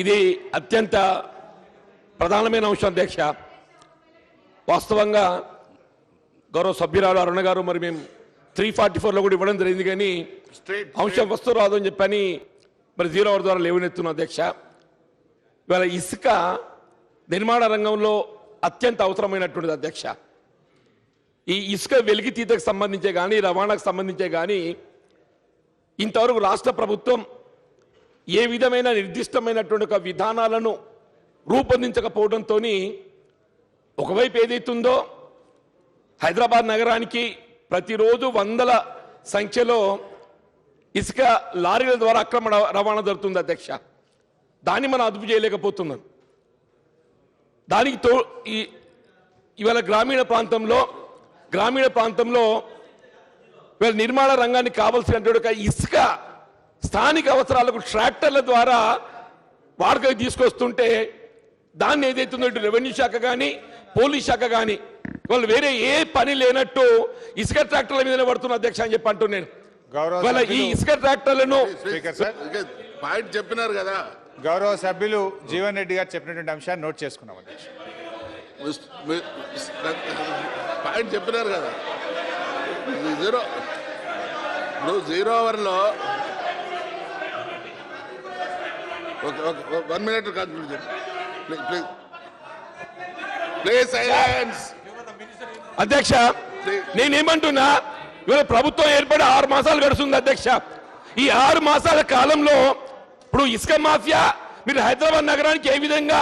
ఇది అత్యంత ప్రధానమైన అంశం అధ్యక్ష. వాస్తవంగా గౌరవ సభ్యురాలు అరుణ గారు మరి మేము 344లో కూడా ఇవ్వడం జరిగింది, కానీ అంశం వస్తూ రాదు అని చెప్పని మరి 0 అవర్ ద్వారా లేవనెత్తున్న అధ్యక్ష. ఇవాళ ఇసుక నిర్మాణ రంగంలో అత్యంత అవసరమైనటువంటిది అధ్యక్ష. ఈ ఇసుక వెలికితీతకు సంబంధించే కానీ రవాణాకు సంబంధించే కానీ ఇంతవరకు రాష్ట్ర ప్రభుత్వం ఏ విధమైన నిర్దిష్టమైనటువంటి ఒక విధానాలను రూపొందించకపోవడంతో ఒకవైపు ఏదైతుందో హైదరాబాద్ నగరానికి ప్రతిరోజు వందల సంఖ్యలో ఇసుక లారీల ద్వారా అక్రమ రవాణా జరుగుతుంది అధ్యక్ష. దాన్ని మనం అదుపు చేయలేకపోతున్నాం. దానికి ఇవాళ గ్రామీణ ప్రాంతంలో ఇవాళ నిర్మాణ రంగానికి కావలసినటువంటి ఇసుక స్థానిక అవసరాలకు ట్రాక్టర్ల ద్వారా వాడుకకు తీసుకొస్తుంటే దాన్ని ఏదైతుందో ఇటు రెవెన్యూ శాఖ కానీ పోలీస్ శాఖ కానీ వాళ్ళు వేరే ఏ పని లేనట్టు ఇసుక ట్రాక్టర్ల మీదనే పడుతున్న అధ్యక్ష అని చెప్పి అంటున్నాను. వాళ్ళ ఈ ఇసుక ట్రాక్టర్లను పాయింట్ చెప్పినారు కదా, గౌరవ సభ్యులు జీవన్ రెడ్డి గారు చెప్పినటువంటి అంశాన్ని నోట్ చేసుకున్నాం అధ్యక్ష. పాయింట్ చెప్పినారు కదా, 0 అవర్లో 1 minute కంక్లూజన్ ప్లీజ్ సైలెన్స్. అధ్యక్ష నేనేమంటున్నా, ఇవాళ ప్రభుత్వం ఏర్పడి 6 మాసాలు గడుస్తుంది అధ్యక్ష. ఈ 6 మాసాల కాలంలో ఇప్పుడు ఇసుక మాఫియా మీరు హైదరాబాద్ నగరానికి ఏ విధంగా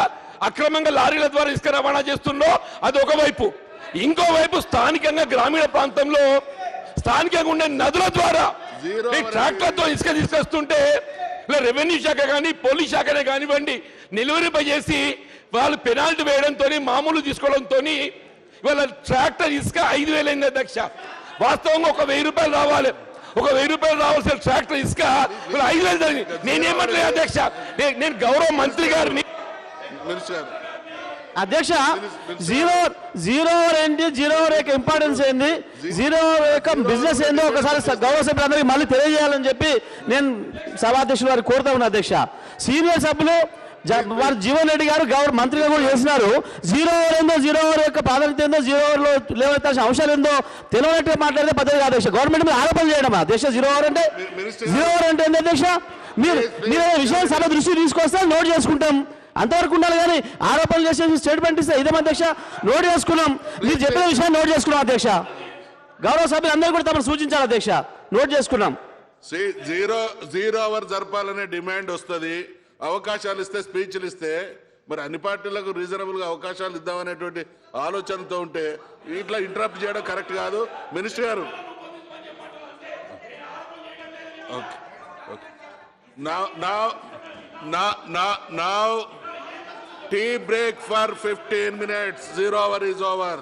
అక్రమంగా లారీల ద్వారా ఇసుక రవాణా చేస్తుందో అది ఒకవైపు, ఇంకోవైపు స్థానికంగా గ్రామీణ ప్రాంతంలో స్థానికంగా ఉండే నదుల ద్వారా ట్రాక్టర్తో ఇసుక తీసుకొస్తుంటే ఇలా రెవెన్యూ శాఖ కానీ పోలీస్ శాఖనే కానివ్వండి నిలువరింపజేసి వాళ్ళు పెనాల్టీ వేయడంతో మామూలు తీసుకోవడంతో ఇవాళ ట్రాక్టర్ ఇసుక 5,000 అయింది అధ్యక్ష. వాస్తవంగా ఒక 1,000 రూపాయలు రావాలి, ఒక 1,000 రూపాయలు రావాల్సిన ట్రాక్టర్ ఇసుక 5,000 జరిగింది. నేనేమంటలేదు అధ్యక్ష, నేను గౌరవ మంత్రి గారిని అధ్యక్ష 0 అవర్ ఏంటి, 0 అవర్ యొక్క ఇంపార్టెన్స్ ఏంది, 0 అవర్ యొక్క బిజినెస్ ఏందో ఒకసారి గౌరవ సభ్యులందరికీ మళ్ళీ తెలియజేయాలని చెప్పి నేను సభాధ్యక్షులు వారు కోరుతా ఉన్నా అధ్యక్ష. సీనియర్ సభ్యులు వారు జీవన్ రెడ్డి గారు మంత్రిగా కూడా చేసినారు. 0 అవర్ ఏందో, 0 అవర్ యొక్క ప్రాధాన్యత ఏందో, 0 అవర్లో లేవనెత్తాల్సిన అంశాలు ఏందో తెలియనట్టుగా మాట్లాడితే పద్ధతి కాదు అధ్యక్ష. గవర్నమెంట్ మీద ఆరోపణలు చేయడం అధ్యక్ష. 0 అవర్ అంటే ఏంటి అధ్యక్ష? మీరు విషయాన్ని సభ దృష్టి తీసుకొస్తే నోట్ చేసుకుంటాం, అంతవరకు ఉండాలి. కానీ ఆరోపణలు చేసేసి స్టేట్మెంట్ ఇస్తే ఇదే అధ్యక్ష. నోట్ చేసుకున్నాం, మీరు చెప్పిన విషయాన్ని నోట్ చేసుకున్నాం అధ్యక్ష. గౌరవ సభ్యులు అందరూ కూడా తమను సూచించాలి అధ్యక్ష. నోట్ చేసుకున్నాం. 0 అవర్ జరపాలనే డిమాండ్ వస్తుంది, అవకాశాలు ఇస్తే స్పీచ్లు ఇస్తే మరి అన్ని పార్టీలకు రీజనబుల్ గా అవకాశాలు ఇద్దామనేటువంటి ఆలోచనతో ఉంటే ఇట్లా ఇంటరప్ట్ చేయడం కరెక్ట్ కాదు. మినిస్టర్ గారు now tea break for 15 minutes. 0 hour is over.